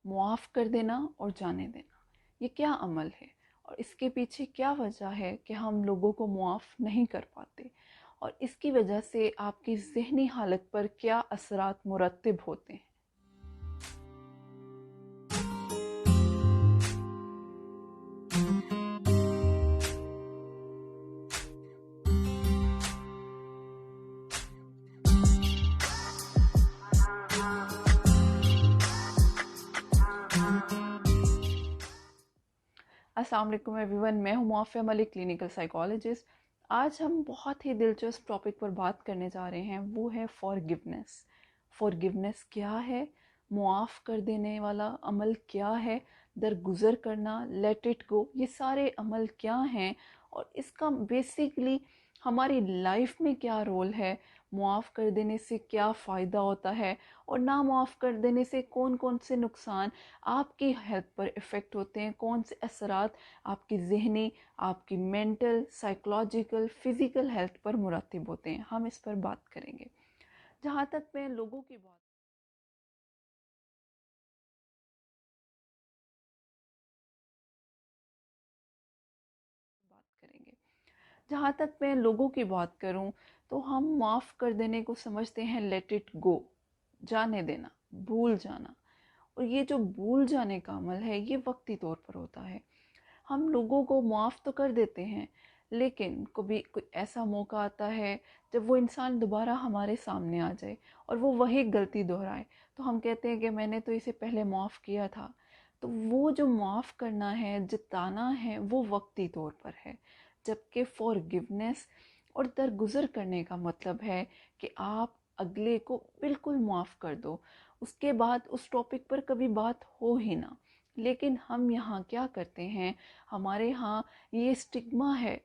मुआफ़ कर देना और जाने देना, ये क्या अमल है और इसके पीछे क्या वजह है कि हम लोगों को मुआफ़ नहीं कर पाते, और इसकी वजह से आपकी ज़हनी हालत पर क्या असरात मुरतब होते हैं। अस्सलाम वालेकुम एवरीवन, मैं हूं मुआफ़िया मलिक, क्लिनिकल साइकोलॉजिस्ट। आज हम बहुत ही दिलचस्प टॉपिक पर बात करने जा रहे हैं, वो है फॉरगिवनेस। फॉरगिवनेस क्या है, मुआफ़ कर देने वाला अमल क्या है, दरगुजर करना, लेट इट गो, ये सारे अमल क्या हैं और इसका बेसिकली हमारी लाइफ में क्या रोल है, मुआफ़ कर देने से क्या फ़ायदा होता है और ना मुआफ़ कर देने से कौन कौन से नुकसान आपकी हेल्थ पर इफ़ेक्ट होते हैं, कौन से असरात आपकी ज़हनी, आपकी मेंटल, साइकोलॉजिकल, फ़िज़िकल हेल्थ पर मुरतब होते हैं, हम इस पर बात करेंगे। जहाँ तक मैं लोगों की बात करेंगे, जहाँ तक मैं लोगों की बात करूँ तो हम माफ़ कर देने को समझते हैं लेट इट गो, जाने देना, भूल जाना। और ये जो भूल जाने का अमल है ये वक्ती तौर पर होता है। हम लोगों को माफ़ तो कर देते हैं, लेकिन कभी कोई ऐसा मौका आता है जब वो इंसान दोबारा हमारे सामने आ जाए और वो वही गलती दोहराए, तो हम कहते हैं कि मैंने तो इसे पहले माफ़ किया था। तो वो जो माफ़ करना है, जिताना है, वो वक्ती तौर पर है, जबकि फॉरगिवनेस और दरगुजर करने का मतलब है कि आप अगले को बिल्कुल माफ़ कर दो, उसके बाद उस टॉपिक पर कभी बात हो ही ना। लेकिन हम यहाँ क्या करते हैं, हमारे यहाँ ये स्टिग्मा है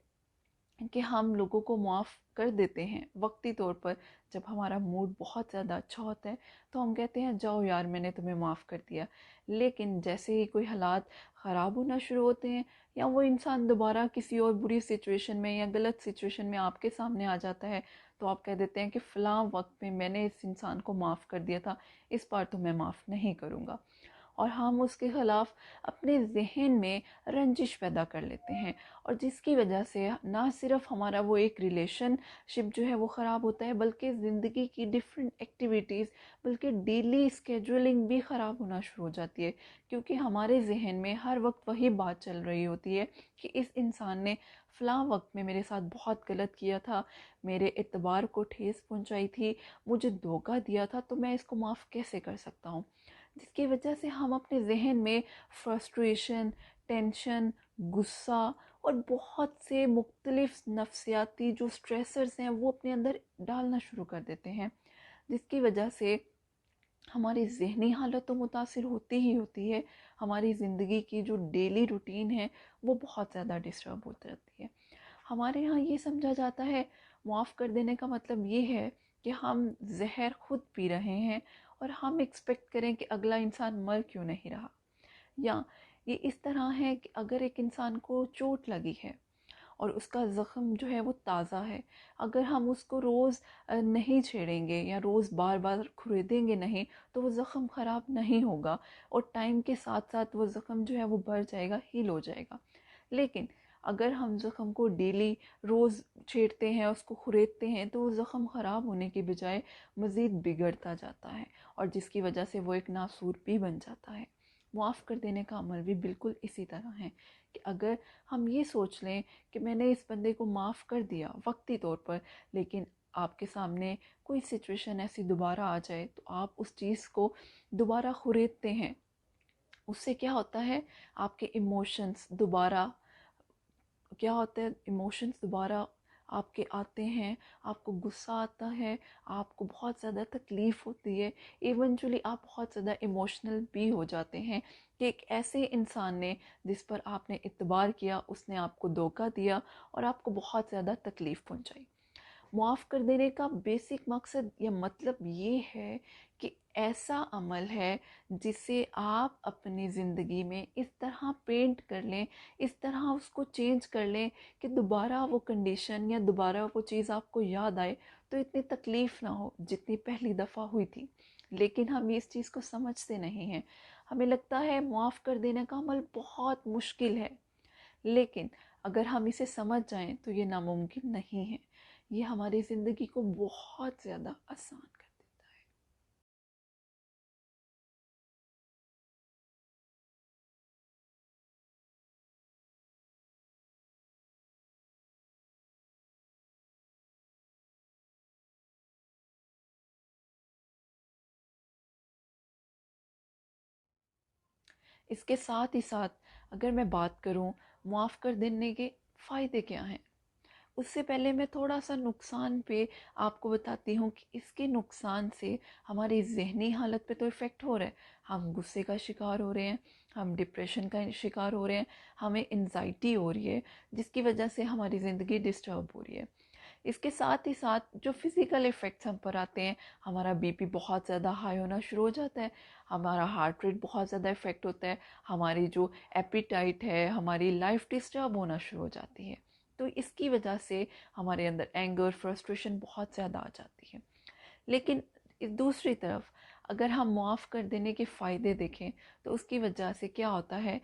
कि हम लोगों को माफ़ कर देते हैं वक्ती तौर पर। जब हमारा मूड बहुत ज़्यादा अच्छा होता है तो हम कहते हैं जाओ यार मैंने तुम्हें माफ़ कर दिया, लेकिन जैसे ही कोई हालात ख़राब होना शुरू होते हैं या वो इंसान दोबारा किसी और बुरी सिचुएशन में या गलत सिचुएशन में आपके सामने आ जाता है, तो आप कह देते हैं कि फ़लाँ वक्त में मैंने इस इंसान को माफ़ कर दिया था, इस बार तो मैं माफ़ नहीं करूँगा। और हम उसके ख़िलाफ़ अपने ज़हन में रंजिश पैदा कर लेते हैं, और जिसकी वजह से ना सिर्फ हमारा वो एक रिलेशनशिप जो है वो ख़राब होता है, बल्कि ज़िंदगी की डिफरेंट एक्टिविटीज़, बल्कि डेली स्केजुलिंग भी ख़राब होना शुरू हो जाती है, क्योंकि हमारे जहन में हर वक्त वही बात चल रही होती है कि इस इंसान ने फ़लाँ वक्त में मेरे साथ बहुत गलत किया था, मेरे एतबार को ठेस पहुंचाई थी, मुझे धोखा दिया था, तो मैं इसको माफ़ कैसे कर सकता हूँ। जिसकी वजह से हम अपने जहन में फ्रस्ट्रेशन, टेंशन, गुस्सा और बहुत से मुख्तलिफ नफ्सियाती जो स्ट्रेसर्स हैं वो अपने अंदर डालना शुरू कर देते हैं, जिसकी वजह से हमारी ज़हनी हालत तो मुतासिर होती ही होती है, हमारी ज़िंदगी की जो डेली रूटीन है वो बहुत ज़्यादा डिस्टर्ब होती रहती है। हमारे यहाँ ये समझा जाता है माफ़ कर देने का मतलब ये है कि हम जहर खुद पी रहे हैं और हम एक्सपेक्ट करें कि अगला इंसान मर क्यों नहीं रहा। या ये इस तरह है कि अगर एक इंसान को चोट लगी है और उसका ज़ख्म जो है वो ताज़ा है, अगर हम उसको रोज़ नहीं छेड़ेंगे या रोज़ बार बार खुरेदेंगे नहीं, तो वो ज़ख्म ख़राब नहीं होगा और टाइम के साथ साथ वो ज़ख्म जो है वो बढ़ जाएगा, हील हो जाएगा। लेकिन अगर हम ज़ख्म को डेली रोज़ छेड़ते हैं, उसको खुरेदते हैं, तो वो ज़ख्म ख़राब होने की बजाय मज़ीद बिगड़ता जाता है, और जिसकी वजह से वो एक नासूर भी बन जाता है। मुआफ़ कर देने का अमल भी बिल्कुल इसी तरह है कि अगर हम ये सोच लें कि मैंने इस बंदे को माफ़ कर दिया वक्ती तौर पर, लेकिन आपके सामने कोई सिचुएशन ऐसी दोबारा आ जाए तो आप उस चीज़ को दोबारा खुरेदते हैं, उससे क्या होता है, आपके इमोशंस दोबारा, क्या होता है, इमोशंस दोबारा आपके आते हैं, आपको गुस्सा आता है, आपको बहुत ज़्यादा तकलीफ़ होती है, इवेंचुअली आप बहुत ज़्यादा इमोशनल भी हो जाते हैं कि एक ऐसे इंसान ने जिस पर आपने इतबार किया, उसने आपको धोखा दिया और आपको बहुत ज़्यादा तकलीफ़ पहुंचाई। मुआफ़ कर देने का बेसिक मकसद या मतलब ये है कि ऐसा अमल है जिसे आप अपनी ज़िंदगी में इस तरह पेंट कर लें, इस तरह उसको चेंज कर लें कि दोबारा वो कंडीशन या दोबारा वो चीज़ आपको याद आए तो इतनी तकलीफ़ ना हो जितनी पहली दफ़ा हुई थी। लेकिन हम इस चीज़ को समझते नहीं हैं। ہمیں لگتا ہے معاف کر دینے کا عمل بہت مشکل ہے، لیکن اگر ہم اسے سمجھ جائیں تو یہ ناممکن نہیں ہے، یہ ہماری زندگی کو بہت زیادہ آسان کر دیتا ہے۔ اس کے ساتھ ہی ساتھ اگر میں بات کروں معاف کر دینے کے فائدے کیا ہیں، اس سے پہلے میں تھوڑا سا نقصان پہ آپ کو بتاتی ہوں کہ اس کے نقصان سے ہماری ذہنی حالت پہ تو افیکٹ ہو رہا ہے، ہم غصے کا شکار ہو رہے ہیں، ہم ڈپریشن کا شکار ہو رہے ہیں، ہمیں انزائٹی ہو رہی ہے، جس کی وجہ سے ہماری زندگی ڈسٹرب ہو رہی ہے۔ اس کے ساتھ ہی ساتھ جو فزیکل ایفیکٹس ہم پر آتے ہیں، ہمارا بی پی بہت زیادہ ہائی ہونا شروع ہو جاتا ہے، ہمارا ہارٹ ریٹ بہت زیادہ افیکٹ ہوتا ہے، ہماری جو ایپیٹائٹ ہے، ہماری لائف ڈسٹرب ہونا شروع ہو جاتی ہے۔ تو اس کی وجہ سے ہمارے اندر اینگر، فرسٹریشن بہت زیادہ آ جاتی ہے۔ لیکن دوسری طرف اگر ہم معاف کر دینے کے فائدے دیکھیں تو اس کی وجہ سے کیا ہوتا ہے،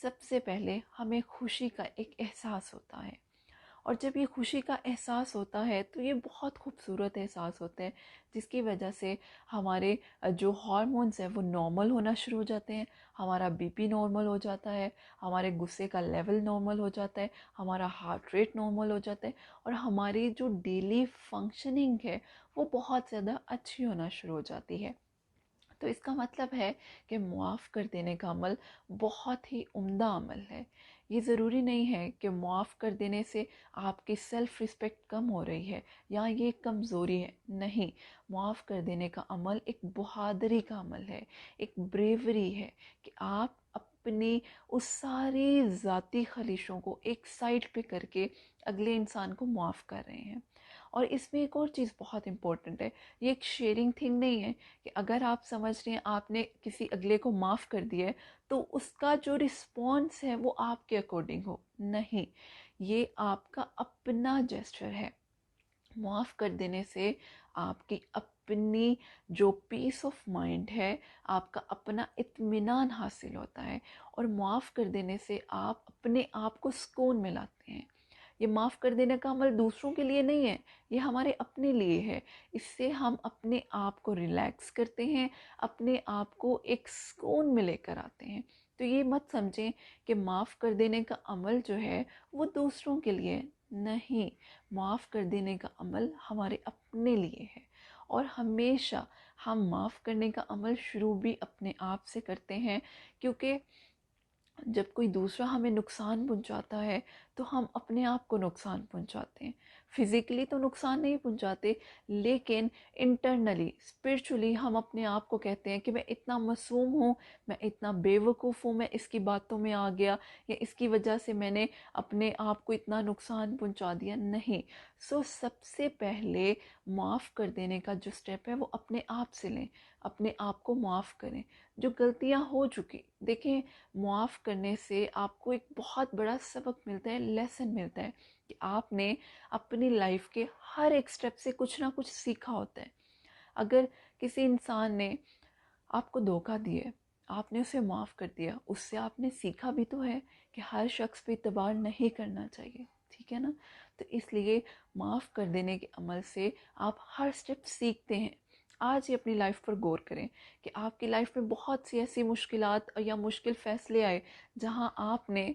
سب سے پہلے ہمیں خوشی کا ایک احساس ہوتا ہے، اور جب یہ خوشی کا احساس ہوتا ہے تو یہ بہت خوبصورت احساس ہوتا ہے، جس کی وجہ سے ہمارے جو ہارمونز ہیں وہ نارمل ہونا شروع ہو جاتے ہیں، ہمارا بی پی نارمل ہو جاتا ہے، ہمارے غصے کا لیول نارمل ہو جاتا ہے، ہمارا ہارٹ ریٹ نارمل ہو جاتا ہے، اور ہماری جو ڈیلی فنکشننگ ہے وہ بہت زیادہ اچھی ہونا شروع ہو جاتی ہے۔ تو اس کا مطلب ہے کہ معاف کر دینے کا عمل بہت ہی عمدہ عمل ہے۔ یہ ضروری نہیں ہے کہ معاف کر دینے سے آپ کی سیلف رسپیکٹ کم ہو رہی ہے یا یہ کمزوری ہے، نہیں۔ معاف کر دینے کا عمل ایک بہادری کا عمل ہے، ایک بریوری ہے کہ آپ اپنی اس ساری ذاتی خلیشوں کو ایک سائڈ پہ کر کے اگلے انسان کو معاف کر رہے ہیں۔ اور اس میں ایک اور چیز بہت امپورٹنٹ ہے، یہ ایک شیئرنگ تھنگ نہیں ہے کہ اگر آپ سمجھ رہے ہیں آپ نے کسی اگلے کو معاف کر دیا ہے تو اس کا جو رسپانس ہے وہ آپ کے اکارڈنگ ہو، نہیں، یہ آپ کا اپنا جیسچر ہے۔ معاف کر دینے سے آپ کی اپنی جو پیس آف مائنڈ ہے، آپ کا اپنا اطمینان حاصل ہوتا ہے، اور معاف کر دینے سے آپ اپنے آپ کو سکون میں لاتے ہیں۔ یہ معاف کر دینے کا عمل دوسروں کے لیے نہیں ہے، یہ ہمارے اپنے لیے ہے۔ اس سے ہم اپنے آپ کو ریلیکس کرتے ہیں، اپنے آپ کو ایک سکون میں لے کر آتے ہیں۔ تو یہ مت سمجھیں کہ معاف کر دینے کا عمل جو ہے وہ دوسروں کے لیے نہیں، معاف کر دینے کا عمل ہمارے اپنے لیے ہے۔ اور ہمیشہ ہم معاف کرنے کا عمل شروع بھی اپنے آپ سے کرتے ہیں، کیونکہ جب کوئی دوسرا ہمیں نقصان پہنچاتا ہے تو ہم اپنے آپ کو نقصان پہنچاتے ہیں۔ فزیکلی تو نقصان نہیں پہنچاتے، لیکن انٹرنلی، اسپرچولی ہم اپنے آپ کو کہتے ہیں کہ میں اتنا معصوم ہوں، میں اتنا بے وقوف ہوں، میں اس کی باتوں میں آ گیا، یا اس کی وجہ سے میں نے اپنے آپ کو اتنا نقصان پہنچا دیا، نہیں۔ سب سے پہلے معاف کر دینے کا جو سٹیپ ہے وہ اپنے آپ سے لیں، اپنے آپ کو معاف کریں۔ جو غلطیاں ہو چکی، دیکھیں، معاف کرنے سے آپ کو ایک بہت بڑا سبق ملتا ہے، لیسن ملتا ہے کہ آپ نے اپنی لائف کے ہر ایک سٹیپ سے کچھ نہ کچھ سیکھا ہوتا ہے۔ اگر کسی انسان نے آپ کو دھوکہ دیا، آپ نے اسے معاف کر دیا، اس سے آپ نے سیکھا بھی تو ہے کہ ہر شخص پہ اعتبار نہیں کرنا چاہیے، ٹھیک ہے نا؟ تو اس لیے معاف کر دینے کے عمل سے آپ ہر سٹیپ سیکھتے ہیں۔ آج ہی اپنی لائف پر غور کریں کہ آپ کی لائف میں بہت سی ایسی مشکلات یا مشکل فیصلے آئے جہاں آپ نے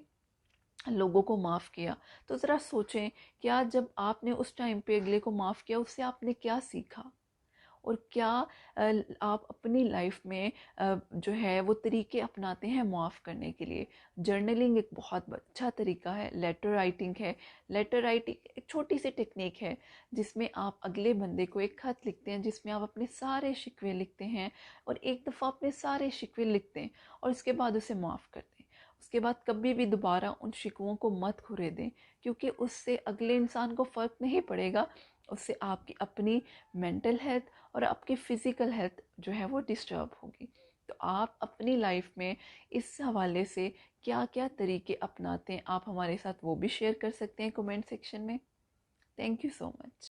لوگوں کو معاف کیا، تو ذرا سوچیں کیا جب آپ نے اس ٹائم پہ اگلے کو معاف کیا اس سے آپ نے کیا سیکھا، اور کیا آپ اپنی لائف میں جو ہے وہ طریقے اپناتے ہیں معاف کرنے کے لیے۔ جرنلنگ ایک بہت اچھا طریقہ ہے، لیٹر رائٹنگ ہے۔ لیٹر رائٹنگ ایک چھوٹی سی ٹیکنیک ہے جس میں آپ اگلے بندے کو ایک خط لکھتے ہیں، جس میں آپ اپنے سارے شکوے لکھتے ہیں، اور ایک دفعہ اپنے سارے شکوے لکھتے ہیں اور اس کے بعد اسے معاف کرتے ہیں۔ اس کے بعد کبھی بھی دوبارہ ان شکووں کو مت کھرے دیں، کیونکہ اس سے اگلے انسان کو فرق نہیں پڑے گا، اس سے آپ کی اپنی مینٹل ہیلتھ اور آپ کی فزیکل ہیلتھ جو ہے وہ ڈسٹرب ہوگی۔ تو آپ اپنی لائف میں اس حوالے سے کیا کیا طریقے اپناتے ہیں، آپ ہمارے ساتھ وہ بھی شیئر کر سکتے ہیں کمنٹ سیکشن میں۔ Thank you so much.